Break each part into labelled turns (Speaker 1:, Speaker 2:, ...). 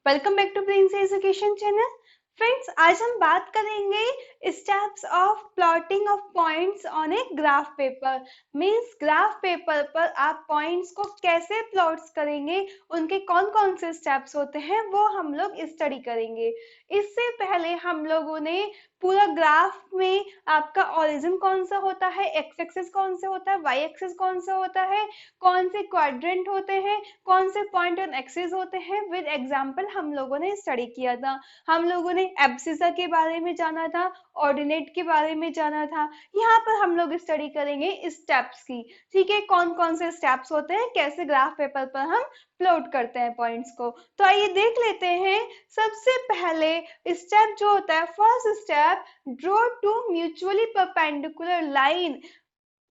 Speaker 1: Welcome back to Prince Education channel. Friends, आज हम बात करेंगे steps of plotting of points on a graph paper. Means graph paper पर आप points को कैसे प्लॉट्स करेंगे, उनके कौन कौन से स्टेप्स होते हैं वो हम लोग स्टडी करेंगे। इससे पहले हम लोगों ने पूरा ग्राफ में आपका ओरिजिन कौन सा होता है, एक्स एक्सिस कौन से होता है, वाई एक्सिस कौन सा होता है, कौन से क्वाड्रेंट होते हैं, कौन से पॉइंट ऑन एक्सिस होते हैं, विद एग्जांपल हम लोगों ने स्टडी किया था। हम लोगों ने एब्सिसा के बारे में जाना था, ऑर्डिनेट के बारे में जाना था। यहाँ पर हम लोग स्टडी करेंगे स्टेप्स की। ठीक है, कौन कौन से स्टेप्स होते हैं, कैसे ग्राफ पेपर पर हम प्लॉट करते हैं पॉइंट्स को। तो आइए देख लेते हैं। सबसे पहले स्टेप जो होता है, first step, draw two mutually perpendicular line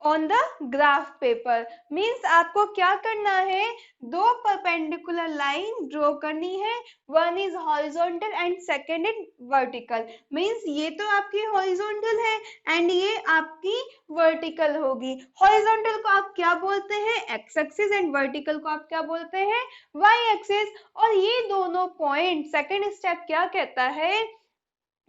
Speaker 1: on the graph paper. Means आपको क्या करना है, दो परपेंडिकुलर लाइन ड्रॉ करनी है। One is horizontal and second is vertical. Means ये तो आपकी हॉरिजॉन्टल है एंड ये आपकी वर्टिकल होगी। हॉरिजॉन्टल को आप क्या बोलते हैं, एक्स एक्सिस, एंड वर्टिकल को आप क्या बोलते हैं, वाई एक्सिस। और ये दोनों पॉइंट, सेकेंड स्टेप क्या कहता है,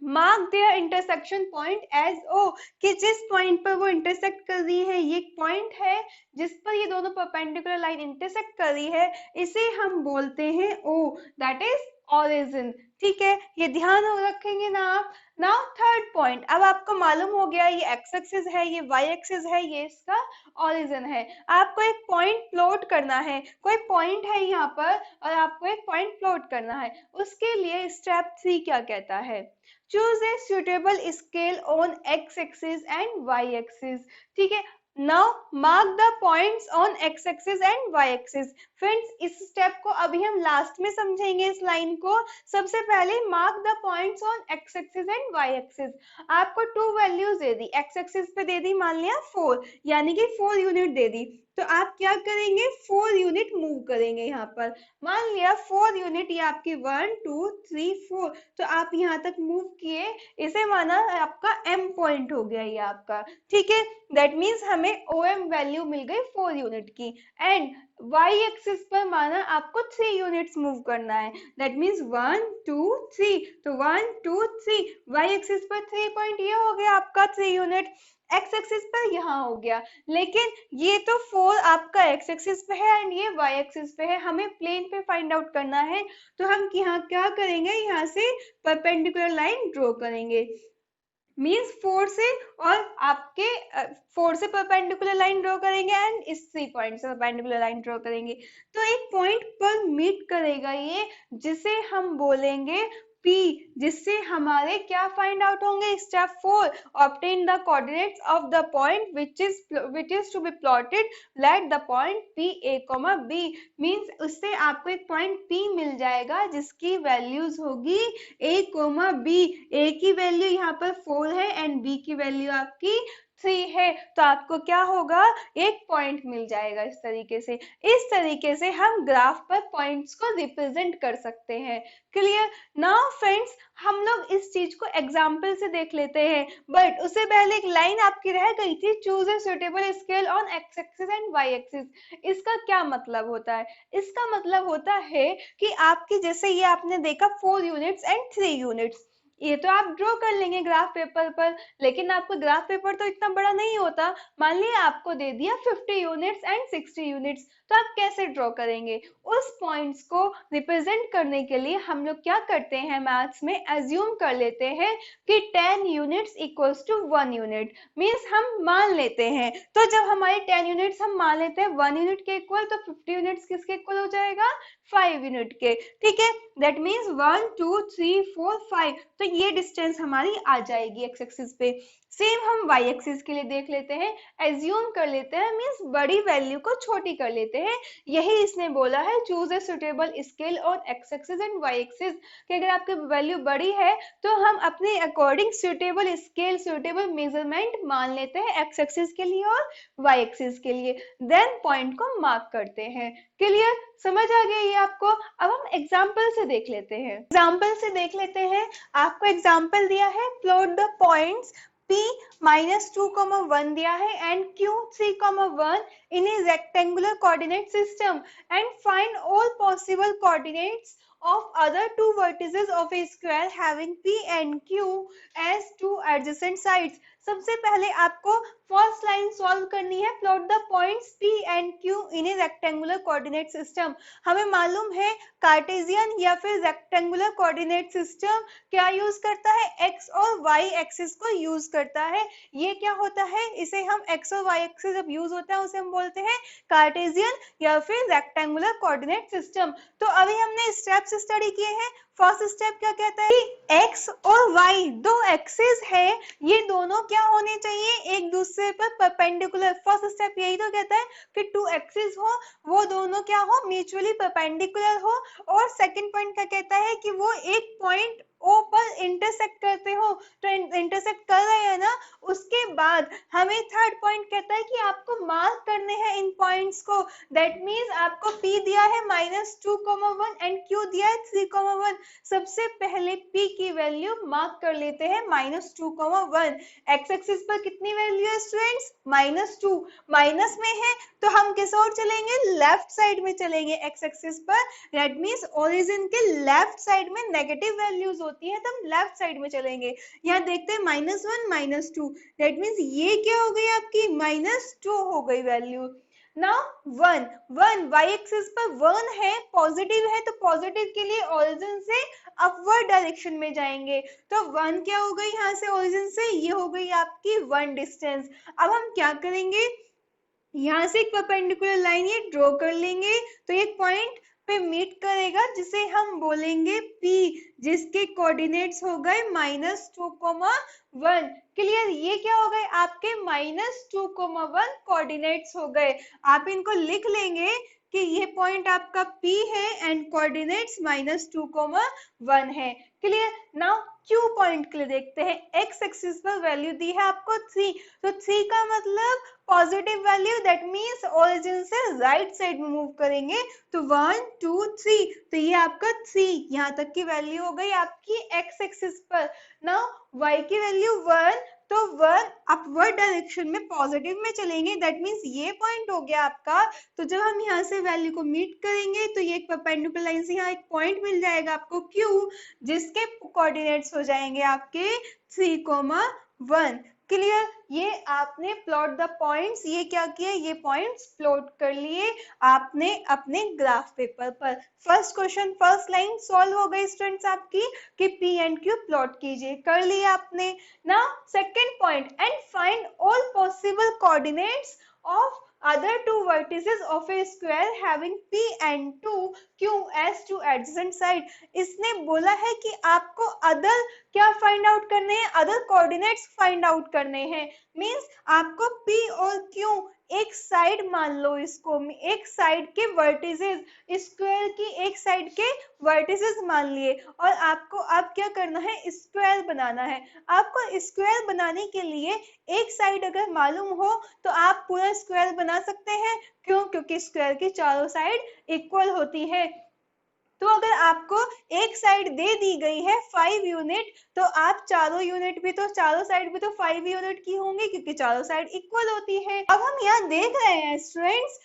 Speaker 1: mark their intersection point as O, कि जिस पॉइंट पर वो इंटरसेक्ट कर रही है, ये पॉइंट है जिस पर ये दोनों परपेंडिकुलर लाइन इंटरसेक्ट कर रही है, इसे हम बोलते हैं ओ, दैट इज ओरिजिन। ठीक है, ये ध्यान रखेंगे ना आप। नाउ थर्ड पॉइंट, अब आपको मालूम हो गया ये एक्स एक्सिस है, ये वाई एक्सिस है, ये इसका ओरिजिन है। आपको एक पॉइंट प्लॉट करना है, कोई पॉइंट है यहाँ पर और आपको एक पॉइंट प्लॉट करना है। उसके लिए स्टेप 3 क्या कहता है, choose a suitable scale on x axis and y axis। ठीक है, now mark the points on x axis and y axis। Friends, इस स्टेप को अभी हम लास्ट में समझेंगे, इस लाइन को। सबसे पहले mark the points on x axis and y axis। आपको 2 वैल्यूज दे दी, x axis पे दे दी मान लिया 4, यानी कि 4 यूनिट दे दी। तो आप क्या करेंगे, 4 यूनिट मूव करेंगे यहाँ पर। मान लिया 4 यूनिट, ये आपकी 1 2 3 4, तो आप यहाँ तक मूव किए, इसे माना आपका m पॉइंट हो गया ये आपका। ठीक है, दैट मीन्स हमें OM वैल्यू मिल गई 4 यूनिट की। एंड y एक्सिस पर माना आपको 3 यूनिट्स मूव करना है, दैट मीन्स 1 2 3, तो 1 2 3, y एक्सिस पर 3 पॉइंट ये हो गया आपका 3 यूनिट, एक्स एक्सिस पर यहाँ हो गया। लेकिन ये तो 4 आपका एक्स एक्सिस पे है एंड ये वाई एक्सिस पे है, हमें प्लेन पे फाइंड आउट करना है। तो हम यहाँ क्या करेंगे, यहाँ से परपेंडिकुलर लाइन ड्रॉ करेंगे। मीन्स 4 से, और आपके 4 से परपेंडिकुलर लाइन ड्रॉ करेंगे एंड इस 3 पॉइंट से परपेंडिकुलर लाइन ड्रॉ करेंगे। तो एक पॉइंट पर मीट करेगा ये, जिसे हम बोलेंगे P, जिससे हमारे क्या फाइंड आउट होंगे, step 4, obtain the coordinates of the point which is to be plotted, let the point P A, B। Means उससे आपको एक पॉइंट P मिल जाएगा जिसकी वैल्यूज होगी A, B। A की वैल्यू यहाँ पर 4 है एंड B की वैल्यू आपकी 3 है, तो आपको क्या होगा, एक पॉइंट मिल जाएगा। इस तरीके से हम ग्राफ पर पॉइंट्स को रिप्रेजेंट कर सकते हैं। क्लियर? नाउ फ्रेंड्स, हम लोग इस चीज को एग्जाम्पल से देख लेते हैं, बट उससे पहले एक लाइन आपकी रह गई थी, choose a suitable scale on x axis and y axis. इसका क्या मतलब होता है, इसका मतलब होता है कि आपकी, जैसे ये आपने देखा 4 यूनिट्स एंड 3 यूनिट्स, ये तो आप ड्रॉ कर लेंगे ग्राफ पेपर पर, लेकिन आपका ग्राफ पेपर तो इतना बड़ा नहीं होता। मान लिया आपको दे दिया 50 यूनिट्स एंड 60 यूनिट्स, तो आप कैसे ड्रॉ करेंगे? उस पॉइंट्स को रिप्रेजेंट करने के लिए हम लोग क्या करते हैं, मैथ्स में एज्यूम कर लेते हैं कि 10 units equals to 1 unit. Means हम मान लेते हैं, तो जब हमारे 10 यूनिट्स हम मान लेते हैं 1 यूनिट के इक्वल, तो 50 यूनिट्स किसके इक्वल हो जाएगा, 5 यूनिट के। ठीक है, दैट मीन्स 1 2 3 4 5, तो ये डिस्टेंस हमारी आ जाएगी एक्स एक्सिस पे। सेम हम वाई एक्सिस के लिए देख लेते हैं, एज्यूम कर लेते हैं, मीन्स बड़ी वैल्यू को छोटी कर लेते हैं। यही इसने बोला है, choose a suitable scale on x axis and y axis, कि अगर आपकी वैल्यू बड़ी है तो हम अपने according suitable scale, suitable measurement मान लेते हैं एक्स एक्सिस के लिए और वाई एक्सिस के लिए, देन पॉइंट को मार्क करते हैं। क्लियर? समझ आ गया ये आपको? अब हम एग्जाम्पल से देख लेते हैं। आपको एग्जाम्पल दिया है, प्लॉट द पॉइंट्स P -2, 1 दिया है and Q 3, 1 in A rectangular coordinate system and find all possible coordinates of other two vertices of a square having P and Q as two adjacent sides. सबसे पहले आपको first line solve करनी है, plot the points P and Q in a rectangular coordinate system. हमें मालूम है Cartesian या फिर रेक्टेंगुलर कोऑर्डिनेट सिस्टम क्या यूज करता है, x और y एक्सिस को यूज करता है. ये क्या होता है, इसे हम x और y एक्सिस जब यूज होता है उसे हम बोलते हैं कार्टेशियन या फिर रेक्टेंगुलर कोऑर्डिनेट सिस्टम. तो अभी हमने स्टेप्स स्टडी किए हैं. फर्स्ट स्टेप क्या कहता है कि x और y दो एक्सिस है, ये दोनों क्या होने चाहिए, एक दूसरे पर परपेंडिकुलर. फर्स्ट स्टेप यही तो कहता है कि टू एक्सिस हो, वो दोनों क्या हो, म्यूचुअली परपेंडिकुलर हो. और सेकंड पॉइंट क्या कहता है कि वो एक पॉइंट O पर इंटरसेक्ट करते हो. तो इंटरसेक्ट कर रहे हैं ना. उसके बाद हमें थर्ड पॉइंट कहता है कि आपको मार्क करने हैं इन पॉइंट्स को. दैट मीन्स आपको P दिया है -2,1 एंड Q दिया है 3,1. सबसे पहले P की वैल्यू मार्क कर लेते हैं -2,1. एक्स एक्सिस पर कितनी वैल्यू है स्टूडेंट्स, -2. माइनस में है तो हम किस ओर चलेंगे, लेफ्ट साइड में चलेंगे एक्स एक्सिस पर. दैट मीन्स ओरिजिन के लेफ्ट साइड में नेगेटिव वैल्यूज होती है तो हम लेफ्ट साइड में चलेंगे. यहाँ देखते हैं -1 -2. दैट मीन्स ये क्या हो गई आपकी, -2 हो गई वैल्यू. नाउ 1 y एक्सिस पर 1 है, पॉजिटिव है, तो पॉजिटिव के लिए ओरिजिन से अपवर्ड डायरेक्शन में जाएंगे. तो 1 क्या हो गई यहाँ से ओरिजिन से, ये हो गई आपकी 1 डिस्टेंस. अब हम क्या करेंगे, यहाँ से एक परपेंडिकुलर लाइन ये ड्रॉ कर लेंगे तो एक पॉइंट पे मीट करेगा जिसे हम बोलेंगे P, जिसके कोऑर्डिनेट्स हो गए -2,1. क्लियर, ये क्या हो गए आपके -2,1 कोऑर्डिनेट्स हो गए. आप इनको लिख लेंगे कि ये पॉइंट आपका P है एंड कोऑर्डिनेट्स -2,1 है. क्लियर. नाउ Q पॉइंट के लिए देखते हैं. एक्स एक्सिस पर वैल्यू दी है आपको 3, तो 3 का मतलब positive value. That means origin से राइट साइड में मूव करेंगे तो 1 2 3, तो ये आपका 3 यहाँ तक की वैल्यू हो गई आपकी एक्स एक्सिस पर. नाउ y की वैल्यू 1, तो 1 अपवर्ड डायरेक्शन में पॉजिटिव में चलेंगे. दैट मीन्स ये पॉइंट हो गया आपका. तो जब हम यहाँ से वैल्यू को मीट करेंगे तो ये एक परपेंडिकुलर लाइन से यहाँ एक पॉइंट मिल जाएगा आपको Q, जिसके कोऑर्डिनेट्स हो जाएंगे आपके 3,1. क्लियर. ये आपने प्लॉट द पॉइंट्स, ये क्या किए, ये पॉइंट्स प्लॉट कर लिए आपने अपने ग्राफ पेपर पर. First question first line solve हो गई स्टूडेंट्स आपकी कि P एंड Q प्लॉट कीजिए, कर लिया आपने. Now second point, and find all possible coordinates of other two vertices of a square having P and 2Q as two adjacent side. इसने बोला है कि आपको अदर क्या फाइंड आउट करने हैं, अदर कोऑर्डिनेट्स फाइंड आउट करने हैं. मींस आपको P और Q एक साइड मान लो, इसको एक साइड के वर्टिसेस, स्क्वायर की एक साइड के वर्टिसेस मान लिए, और आपको अब क्या करना है, स्क्वायर बनाना है. आपको स्क्वायर बनाने के लिए एक साइड अगर मालूम हो तो आप पूरा स्क्वायर बना सकते हैं. क्यों, क्योंकि स्क्वायर की चारों साइड इक्वल होती है. तो अगर आपको एक साइड दे दी गई है 5 यूनिट, तो आप चारों यूनिट भी तो, चारों साइड भी तो 5 यूनिट की होंगी क्योंकि चारों साइड इक्वल होती है. अब हम यहाँ देख रहे हैं स्टूडेंट्स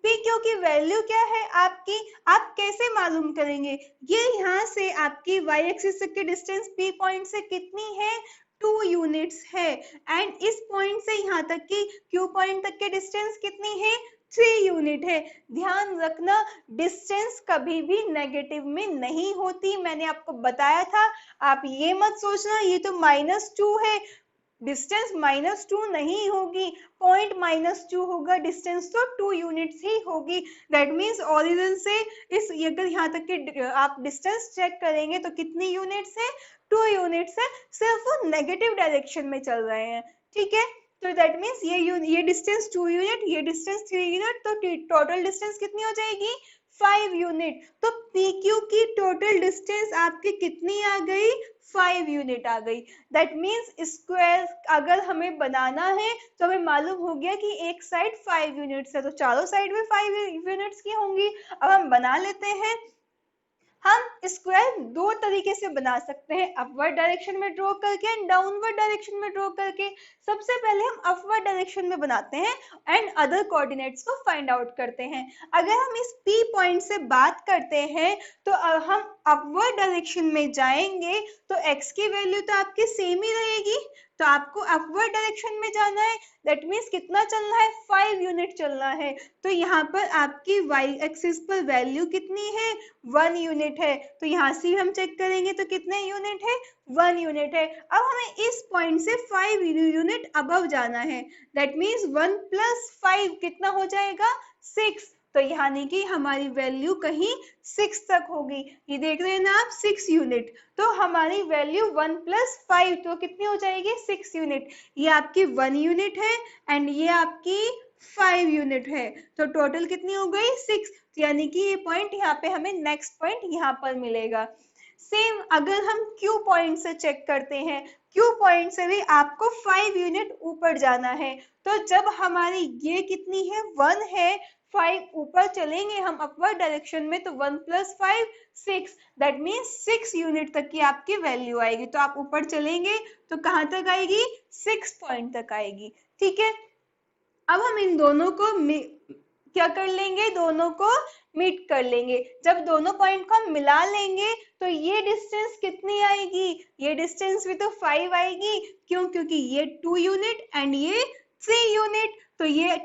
Speaker 1: PQ की वैल्यू क्या है आपकी, आप कैसे मालूम करेंगे. ये यहाँ से आपकी y एक्सिस तक की डिस्टेंस P पॉइंट से कितनी है, 2 यूनिट्स है. एंड इस पॉइंट से यहाँ तक की Q पॉइंट तक की डिस्टेंस कितनी है, 3 यूनिट है. ध्यान रखना डिस्टेंस कभी भी नेगेटिव में नहीं होती, मैंने आपको बताया था. आप ये मत सोचना ये तो -2 है, डिस्टेंस -2 नहीं होगी, पॉइंट -2 होगा, डिस्टेंस तो 2 यूनिट्स ही होगी. दैट मीन्स ओरिजिन से इस, अगर यहाँ तक के आप डिस्टेंस चेक करेंगे तो कितनी यूनिट्स है, 2 यूनिट्स है. सिर्फ वो नेगेटिव डायरेक्शन में चल रहे हैं. ठीक है. तो दैट मीन्स ये डिस्टेंस 2 यूनिट, ये डिस्टेंस 3 यूनिट, तो टोटल डिस्टेंस कितनी हो जाएगी, 5 यूनिट. तो PQ की टोटल डिस्टेंस आपकी कितनी आ गई, 5 यूनिट आ गई. दैट मीन्स स्क्वायर अगर हमें बनाना है तो हमें मालूम हो गया कि एक साइड 5 यूनिट्स है, तो चारों साइड में 5 यूनिट्स की होंगी. अब हम बना लेते हैं. हम स्क्वायर दो तरीके से बना सकते हैं, अपवर्ड डायरेक्शन में ड्रॉ करके एंड डाउनवर्ड डायरेक्शन में ड्रॉ करके। सबसे पहले हम अपवर्ड डायरेक्शन में बनाते हैं एंड अदर कोऑर्डिनेट्स को फाइंड आउट करते हैं। अगर हम इस P पॉइंट से बात करते हैं तो हम अपवर्ड डायरेक्शन में जाएंगे तो x की वैल्यू तो आपकी सेम ही रहेगी, तो आपको अपवर्ड डायरेक्शन में जाना है, दैट मीन्स कितना चलना है, 5 यूनिट चलना है। तो यहाँ पर आपकी y एक्सिस पर वैल्यू कितनी है, 1 यूनिट है। तो यहाँ से हम चेक करेंगे तो कितने यूनिट है, 1 यूनिट है। अब हमें इस पॉइंट से 5 यूनिट अबव जाना है, दैट मीन्स 1 + 5 कितना हो जाएगा, 6। तो यानी कि हमारी वैल्यू कहीं 6 तक होगी। ये देख रहे हैं ना आप, 6 यूनिट। तो हमारी वैल्यू 1 + 5 तो कितनी हो जाएगी, 6 यूनिट। ये आपकी 1 यूनिट है एंड ये आपकी 5 यूनिट है, तो टोटल कितनी हो गई, 6। यानी कि ये पॉइंट यहाँ पे हमें नेक्स्ट पॉइंट यहाँ पर मिलेगा। सेम अगर हम Q पॉइंट से चेक करते हैं, Q पॉइंट से भी आपको 5 यूनिट ऊपर जाना है। तो जब हमारी ये कितनी है, 1 है, 5 ऊपर चलेंगे हम अपवर्ड डायरेक्शन में तो 1 + 5 6, दैट मीन्स 6 यूनिट तक की आपकी वैल्यू आएगी। तो आप ऊपर चलेंगे तो कहाँ तक आएगी, 6 पॉइंट तक आएगी। ठीक है, अब हम इन दोनों को क्या कर लेंगे, दोनों को मीट कर लेंगे। जब दोनों पॉइंट को हम मिला लेंगे तो ये डिस्टेंस कितनी आएगी, ये डिस्टेंस भी तो 5 आएगी। क्यों, क्योंकि ये 2 यूनिट एंड ये 3 यूनिट, तो ये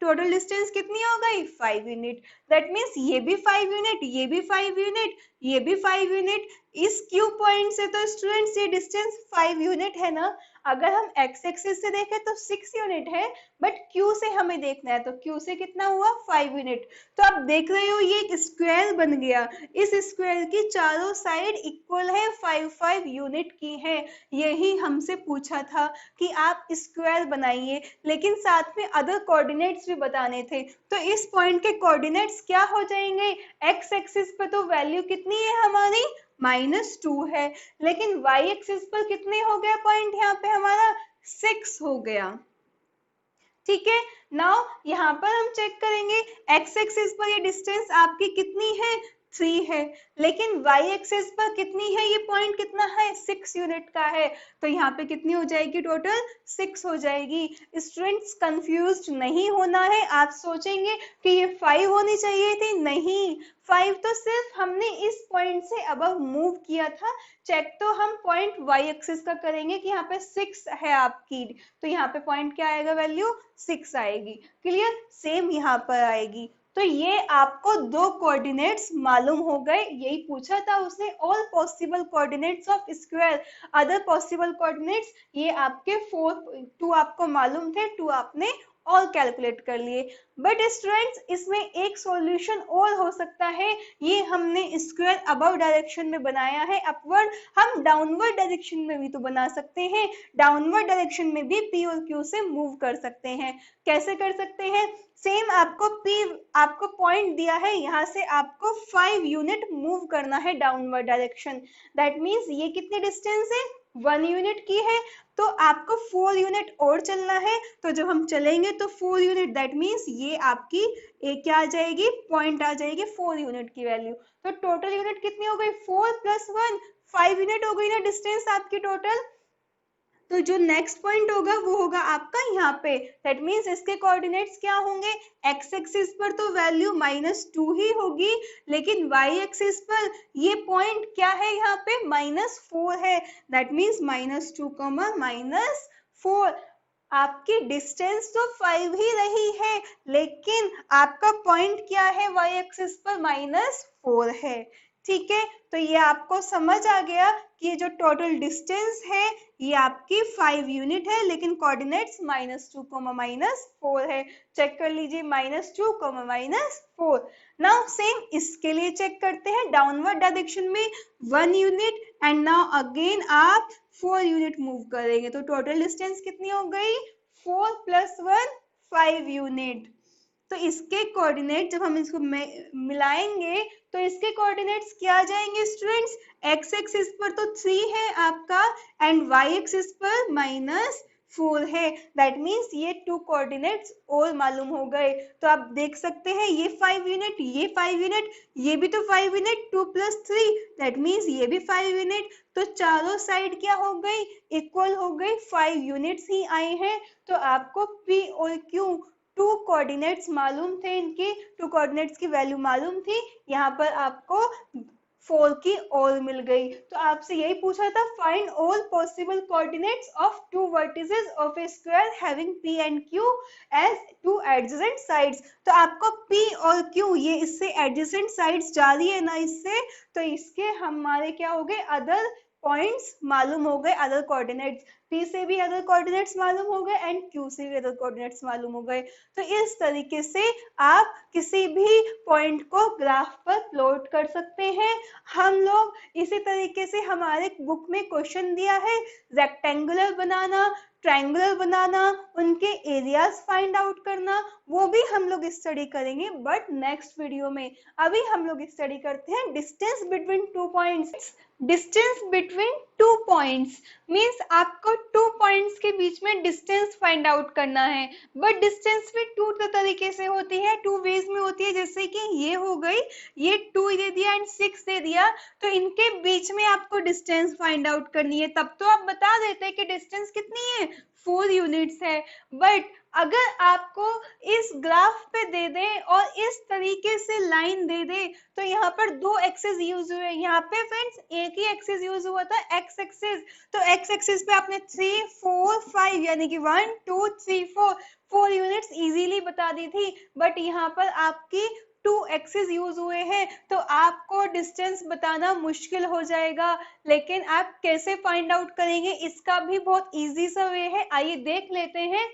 Speaker 1: टोटल डिस्टेंस कितनी हो गई, 5 यूनिट। दैट मीन्स ये भी 5 यूनिट, ये भी 5 यूनिट, ये भी 5 यूनिट। इस Q पॉइंट से तो स्टूडेंट्स ये डिस्टेंस 5 यूनिट है ना। अगर हम x एक्सिस से देखें तो 6 यूनिट है, बट Q से हमें देखना है तो Q से कितना हुआ, 5 यूनिट। तो आप देख रहे हो ये एक स्क्वायर बन गया। इस स्क्वायर की चारों साइड इक्वल है, 5 यूनिट की है। यही हमसे पूछा था कि आप स्क्वायर बनाइए, लेकिन साथ में अदर कोऑर्डिनेट्स भी बताने थे। तो इस पॉइंट के कोऑर्डिनेट्स क्या हो जाएंगे, x एक्सिस पर तो वैल्यू कितनी है हमारी, -2 है, लेकिन y एक्सिस पर कितने हो गया पॉइंट, यहाँ पे हमारा 6 हो गया। ठीक है, नाउ यहाँ पर हम चेक करेंगे x एक्सिस पर ये डिस्टेंस आपकी कितनी है, 3 है, लेकिन y एक्सिस पर कितनी है, ये पॉइंट कितना है, 6 यूनिट का है। तो यहाँ पे कितनी हो जाएगी, टोटल 6 हो जाएगी। स्टूडेंट्स कंफ्यूज्ड नहीं होना है। आप सोचेंगे कि ये 5 होनी चाहिए थी, नहीं, 5 तो सिर्फ हमने इस पॉइंट से अबव मूव किया था। चेक तो हम पॉइंट y एक्सिस का करेंगे कि यहाँ पे 6 है आपकी, तो यहाँ पे पॉइंट क्या आएगा, वैल्यू 6 आएगी। क्लियर, सेम यहाँ पर आएगी। तो ये आपको दो कोऑर्डिनेट्स मालूम हो गए, यही पूछा था उसने, all possible coordinates of square, other possible coordinates, ये आपके 2 आपको मालूम थे, 2 आपने और कैलकुलेट कर लिए। बट स्टूडेंट्स इसमें एक सॉल्यूशन और हो सकता है, ये हमने स्क्वायर अबव डायरेक्शन में बनाया है, अपवर्ड हम डाउनवर्ड डायरेक्शन में भी तो बना सकते हैं। डाउनवर्ड डायरेक्शन में भी P और Q से मूव कर सकते हैं। कैसे कर सकते हैं, सेम आपको पॉइंट दिया है, यहाँ से आपको 5 यूनिट मूव करना है डाउनवर्ड डायरेक्शन। दैट मीन्स ये कितनी डिस्टेंस है, 1 यूनिट की है, तो आपको 4 यूनिट और चलना है। तो जब हम चलेंगे तो 4 यूनिट, दैट मीन्स ये आपकी एक क्या आ जाएगी, पॉइंट आ जाएगी 4 यूनिट की वैल्यू। तो टोटल यूनिट कितनी हो गई, 4 + 1 5 यूनिट हो गई ना डिस्टेंस आपकी टोटल। तो जो नेक्स्ट पॉइंट होगा वो होगा आपका यहाँ पे, दैट मीन्स इसके कोऑर्डिनेट्स क्या होंगे, x एक्सिस पर तो वैल्यू -2 ही होगी, लेकिन y एक्सिस पर ये पॉइंट क्या है, यहाँ पे -4 है, दैट मीन्स -2, -4। आपकी डिस्टेंस तो 5 ही रही है, लेकिन आपका पॉइंट क्या है, y एक्सिस पर -4 है। ठीक है, तो ये आपको समझ आ गया कि ये जो टोटल डिस्टेंस है ये आपकी 5 यूनिट है, लेकिन कोऑर्डिनेट्स -2, -4 है। चेक कर लीजिए, -2, -4। नाउ सेम इसके लिए चेक करते हैं, डाउनवर्ड डायरेक्शन में 1 यूनिट एंड नाउ अगेन आप 4 यूनिट मूव करेंगे, तो टोटल डिस्टेंस कितनी हो गई, 4 + 1 5 यूनिट। तो इसके कोऑर्डिनेट जब हम इसको मिलाएंगे तो इसके कोऑर्डिनेट्स क्या आ जाएंगे स्टूडेंट्स, x एक्सिस पर तो 3 है आपका एंड y एक्सिस पर 4 है, दैट मीन्स ये 2 कोऑर्डिनेट्स और मालूम हो गए। तो आप देख सकते हैं ये 5 यूनिट, ये 5 यूनिट, ये भी तो 5 यूनिट, 2 + 3 दैट मीन्स ये भी 5 यूनिट। तो चारों साइड क्या हो गई, इक्वल हो गई, 5 यूनिट्स ही आए हैं। तो आपको P और Q 2 कोऑर्डिनेट्स मालूम थे, इनके 2 कोऑर्डिनेट्स की वैल्यू मालूम थी, यहाँ पर आपको 4 की और मिल गई। तो आपसे यही पूछा था, find all possible coordinates of 2 vertices of a square having P and Q as 2 adjacent sides. तो आपको P और Q ये इससे एडजेसेंट साइड्स जा रही है ना इससे, तो इसके हमारे क्या हो गए, अदर पॉइंट्स मालूम हो गए, अदर कोऑर्डिनेट्स। P से भी अदर कोऑर्डिनेट्स मालूम हो गए एंड Q से भी अदर कोऑर्डिनेट्स मालूम हो गए। तो इस तरीके से आप किसी भी पॉइंट को ग्राफ पर प्लॉट कर सकते हैं। हम लोग इसी तरीके से हमारे बुक में क्वेश्चन दिया है, रेक्टेंगुलर बनाना, ट्रायंगुलर बनाना, उनके एरियाज फाइंड आउट करना, वो भी हम लोग स्टडी करेंगे बट नेक्स्ट वीडियो में। अभी हम लोग स्टडी करते हैं distance between 2 points. Distance between 2 points means आपको 2 पॉइंट्स के बीच में डिस्टेंस फाइंड आउट करना है। बट डिस्टेंस भी 2 तरीके से होती है, 2 वेज में होती है। जैसे कि ये हो गई, ये 2 दे दिया एंड 6 दे दिया, तो इनके बीच में आपको डिस्टेंस फाइंड आउट करनी है। तब तो आप बता देते हैं कि डिस्टेंस कितनी है, 4 यूनिट्स है। बट अगर आपको इस ग्राफ पे दे दे और इस तरीके से लाइन दे दे, तो यहाँ पर 2 एक्सिस यूज हुए। यहाँ पे फ्रेंड्स एक ही एक्सिस यूज हुआ था, एक्स एक्सिस। तो एक्स एक्सिस पे आपने 3, 4, 5 यानी कि 1, 2, 3, 4 यूनिट्स इजीली बता दी थी। बट यहाँ पर आपकी 2 एक्सिस यूज हुए हैं, तो आपको डिस्टेंस बताना मुश्किल हो जाएगा। लेकिन आप कैसे फाइंड आउट करेंगे, इसका भी बहुत इजी सा वे है। आइए देख लेते हैं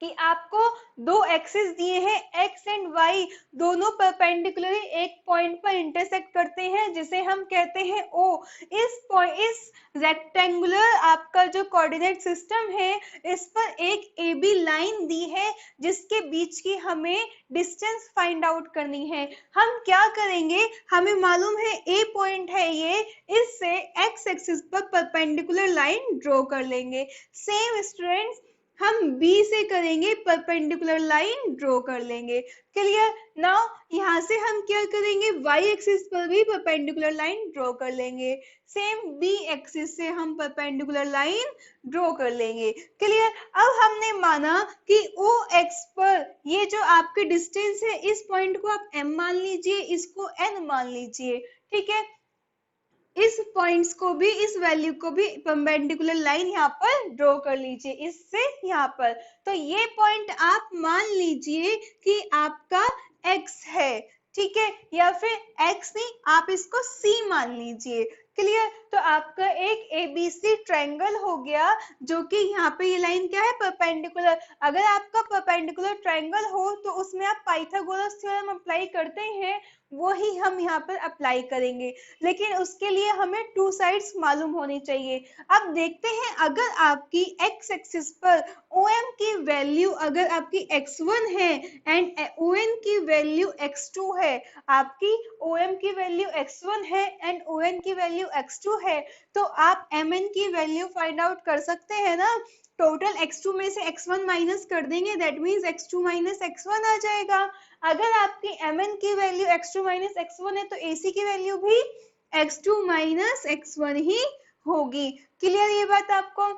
Speaker 1: कि आपको 2 एक्सिस दिए हैं, एक्स एंड वाई, दोनों परपेंडिकुलरली एक पॉइंट पर इंटरसेक्ट करते हैं, जिसे हम कहते हैं O। इस रेक्टेंगुलर आपका जो कोऑर्डिनेट सिस्टम है, इस पर एक AB लाइन दी है, जिसके बीच की हमें डिस्टेंस फाइंड आउट करनी है। हम क्या करेंगे, हमें मालूम है A पॉइंट है ये, इससे एक्स एक्सिस पर परपेंडिकुलर लाइन ड्रॉ कर लेंगे। सेम स्टूडेंट्स हम B से करेंगे, परपेंडिकुलर लाइन ड्रॉ कर लेंगे। क्लियर। नाउ यहाँ से हम क्या करेंगे, Y एक्सिस पर भी परपेंडिकुलर लाइन ड्रॉ कर लेंगे। सेम B एक्सिस से हम परपेंडिकुलर लाइन ड्रॉ कर लेंगे। क्लियर। अब हमने माना कि OX पर ये जो आपके डिस्टेंस है, इस पॉइंट को आप M मान लीजिए, इसको N मान लीजिए। ठीक है, इस पॉइंट्स को भी, इस वैल्यू को भी परपेंडिकुलर लाइन यहाँ पर ड्रॉ कर लीजिए, इससे यहाँ पर। तो ये पॉइंट आप मान लीजिए कि आपका x है, ठीक है, या फिर x नहीं, आप इसको C मान लीजिए। क्लियर। तो आपका एक ABC ट्रायंगल हो गया, जो कि यहाँ पे ये लाइन क्या है, परपेंडिकुलर। अगर आपका परपेंडिकुलर ट्रायंगल हो तो उसमें आप पाइथागोरस थ्योरम अप्लाई करते हैं, वो ही हम यहाँ पर अप्लाई करेंगे। लेकिन उसके लिए हमें 2 साइड्स मालूम होनी चाहिए। अब देखते हैं, अगर आपकी एक्स एक्सिस पर OM की वैल्यू अगर आपकी x1 है एंड ON की वैल्यू x2 है, आपकी OM की वैल्यू x1 है एंड ON की वैल्यू x2 है, तो आप MN की वैल्यू फाइंड आउट कर सकते हैं ना। टोटल x2 में से x1 माइनस कर देंगे, that means x2 minus x1 आ जाएगा। अगर आपकी mn की वैल्यू x2 माइनस x1 है, तो AC की वैल्यू भी x2 माइनस x1 ही होगी। क्लियर ये बात आपको।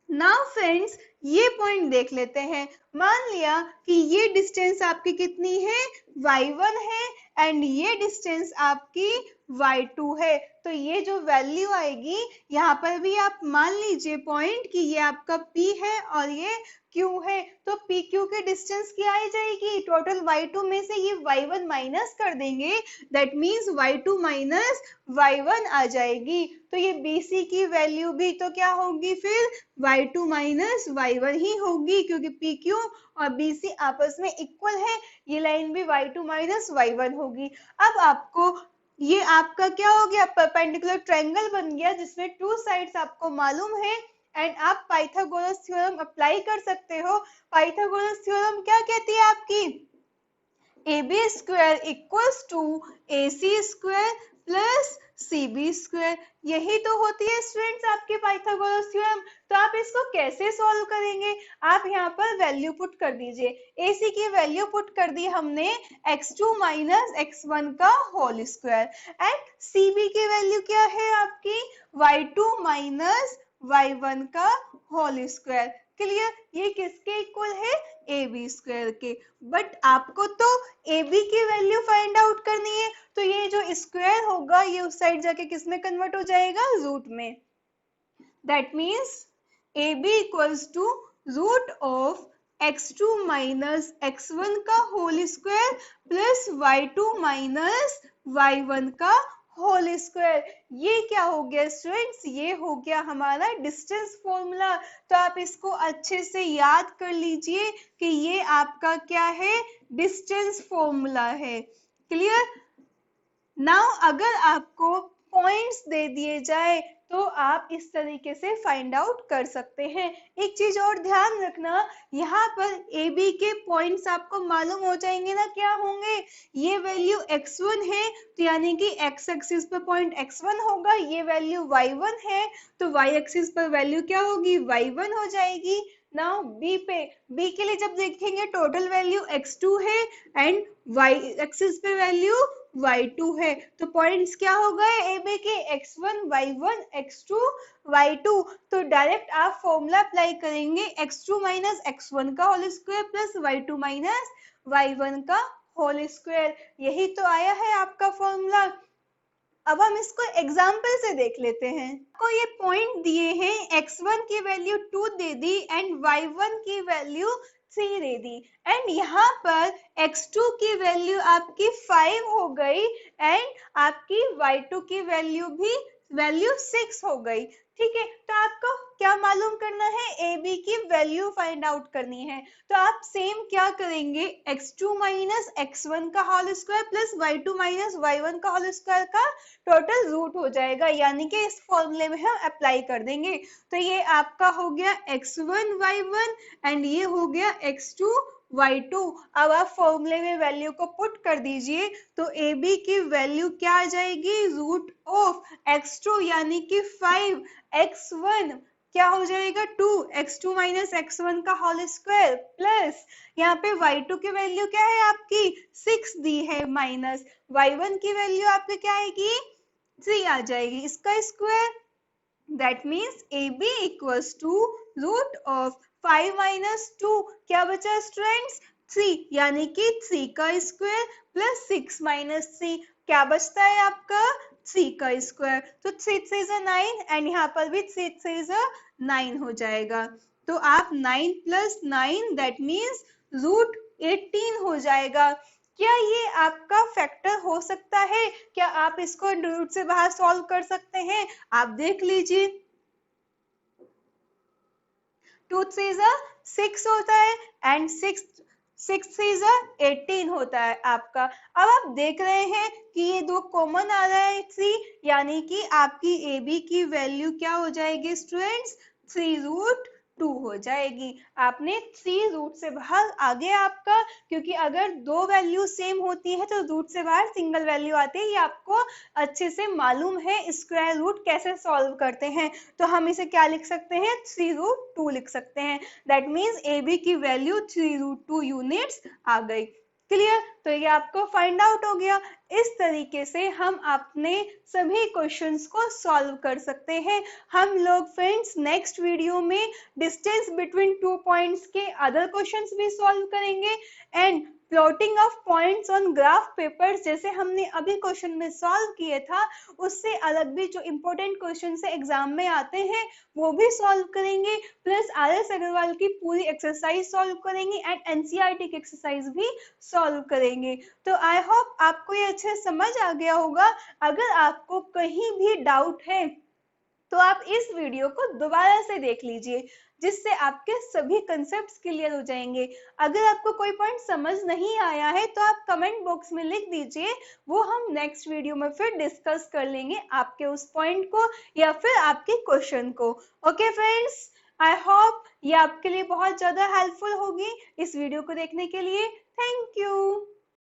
Speaker 1: नाउ फ्रेंड्स ये पॉइंट देख लेते हैं। मान लिया कि ये डिस्टेंस आपकी कितनी है, y1 है एंड ये डिस्टेंस आपकी y2 है। तो ये जो वैल्यू आएगी, यहाँ पर भी आप मान लीजिए पॉइंट कि ये आपका P है और ये Q है। तो PQ की डिस्टेंस क्या आ जाएगी, टोटल y2 में से ये y1 माइनस कर देंगे, that means y2 minus y1 आ जाएगी। तो ये BC की वैल्यू भी तो क्या होगी, फिर y2 माइनस y1 ही होगी, क्योंकि PQ और BC आपस में इक्वल है। ये लाइन भी y2 माइनस y1 होगी। अब आपको ये आपका क्या हो गया, परपेंडिकुलर ट्रायंगल बन गया, जिसमें 2 साइड्स आपको मालूम है एंड आप पाइथागोरस थ्योरम अप्लाई कर सकते हो। पाइथागोरस थ्योरम क्या कहती है आपकी, AB square equals to AC square plus cb²। यही तो होती है स्टूडेंट्स आपके पाइथागोरस थ्योरम। तो आप इसको कैसे सॉल्व करेंगे? आप यहाँ पर वैल्यू पुट कर दीजिए। AC की वैल्यू पुट कर दी हमने x2 माइनस x1 का होल स्क्वायर, एंड CB की वैल्यू क्या है आपकी y2 माइनस y1 का होल स्क्वायर। क्लियर? ये किसके इक्वल है? AB² के। बट आपको तो AB की वैल्यू फाइंड आउट करनी है, तो ये जो स्क्वायर होगा ये उस साइड जाके किस में कन्वर्ट हो जाएगा? रूट में। That means AB equals to root of x2 minus x1 का whole square plus y2 minus y1 का होल स्क्वायर। ये क्या हो गया स्टूडेंट्स? ये हो गया हमारा डिस्टेंस फॉर्मूला। तो आप इसको अच्छे से याद कर लीजिए कि ये आपका क्या है? डिस्टेंस फॉर्मूला है। क्लियर? नाउ अगर आपको पॉइंट्स दे दिए जाए तो आप इस तरीके से फाइंड आउट कर सकते हैं। एक चीज और ध्यान रखना, यहाँ पर AB के पॉइंट्स आपको मालूम हो जाएंगे ना, क्या होंगे? ये वैल्यू x1 है तो यानी कि x एक्सिस पर पॉइंट x1 होगा। ये वैल्यू y1 है तो y एक्सिस पर वैल्यू क्या होगी? y1 हो जाएगी। नाउ B के लिए जब देखेंगे टोटल वैल्यू x2 है एंड y एक्सिस पे वैल्यू y2 है, तो पॉइंट्स क्या हो गए AB के? x1 y1 x2 y2। तो डायरेक्ट आप फॉर्मूला अप्लाई करेंगे x2 माइनस x1 का whole square plus y2 minus y1 का होल स्क्वायर। यही तो आया है आपका फॉर्मूला। अब हम इसको एग्जाम्पल से देख लेते हैं। आपको ये पॉइंट दिए हैं, x1 की value 2 they the and y1 की वैल्यू 3 दे दी, एंड यहाँ पर x2 की वैल्यू आपकी 5 हो गई एंड आपकी y2 की वैल्यू 6 हो गई। ठीक है, तो आपको क्या मालूम करना है? AB की वैल्यू फाइंड आउट करनी है। तो आप सेम क्या करेंगे? x2 माइनस x1 का whole square plus y2 minus y1 का होल स्क्वायर का टोटल रूट हो जाएगा, यानी कि इस फॉर्मूले में हम अप्लाई कर देंगे। तो ये आपका हो गया x1 y1 एंड ये हो गया x2 y2। अब आप फॉर्मूले में वैल्यू को पुट कर दीजिए तो AB की वैल्यू क्या आ जाएगी? रूट ऑफ x2 यानी कि 5, x1 क्या हो जाएगा? 2, x2 माइनस x1 का होल स्क्वायर प्लस यहाँ पे y2 की वैल्यू क्या है आपकी? 6 दी है, माइनस y1 की वैल्यू आपकी क्या आएगी? 3 आ जाएगी, इसका square. That means AB equals to root of 5 minus 2 क्या बचा स्टूडेंट्स? 3, यानी कि 3 का स्क्वायर प्लस 6 माइनस 3 क्या बचता है आपका? 3 का स्क्वायर। तो 3 3 9 एंड यहाँ पर भी 3 3 9 हो जाएगा। तो आप 9 प्लस 9 दैट मीन्स रूट 18 हो जाएगा। क्या ये आपका फैक्टर हो सकता है? क्या आप इसको रूट से बाहर सॉल्व कर सकते हैं? आप देख लीजिए, 2 3 6 होता है एंड 6 3 18 होता है आपका। अब आप देख रहे हैं कि ये दो कॉमन आ रहा है 3, यानी कि आपकी AB की वैल्यू क्या हो जाएगी स्टूडेंट्स? 3√2 हो जाएगी। आपने 3 रूट से बाहर आ गया आपका, क्योंकि अगर दो वैल्यू सेम होती है तो रूट से बाहर सिंगल वैल्यू आती है। ये आपको अच्छे से मालूम है स्क्वायर रूट कैसे सॉल्व करते हैं। तो हम इसे क्या लिख सकते हैं? 3√2 लिख सकते हैं। दैट मीन्स AB की वैल्यू 3√2 यूनिट्स आ गई। क्लियर? तो ये आपको फाइंड आउट हो गया। इस तरीके से हम अपने सभी क्वेश्चंस को सॉल्व कर सकते हैं। हम लोग फ्रेंड्स नेक्स्ट वीडियो में डिस्टेंस बिटवीन 2 पॉइंट्स के अदर क्वेश्चंस भी सॉल्व करेंगे and plotting of points on graph papers जैसे हमने अभी क्वेश्चन में सॉल्व किए था, उससे अलग भी जो इंपॉर्टेंट क्वेश्चन से एग्जाम में आते हैं वो भी सॉल्व करेंगे, प्लस RS अग्रवाल की पूरी एक्सरसाइज सॉल्व करेंगे एंड NCERT की एक्सरसाइज भी सॉल्व करेंगे। तो आई होप आपको ये अच्छे समझ आ गया होगा। अगर आपको कहीं भी डाउट है तो आप इस वीडियो को दोबारा से देख लीजिए, जिससे आपके सभी कंसेप्ट्स क्लियर हो जाएंगे। अगर आपको कोई पॉइंट समझ नहीं आया है तो आप कमेंट बॉक्स में लिख दीजिए, वो हम नेक्स्ट वीडियो में फिर डिस्कस कर लेंगे आपके उस पॉइंट को या फिर आपके क्वेश्चन को। ओके फ्रेंड्स, आई होप ये आपके लिए बहुत ज्यादा हेल्पफुल होगी। इस वीडियो को देखने के लिए थैंक यू।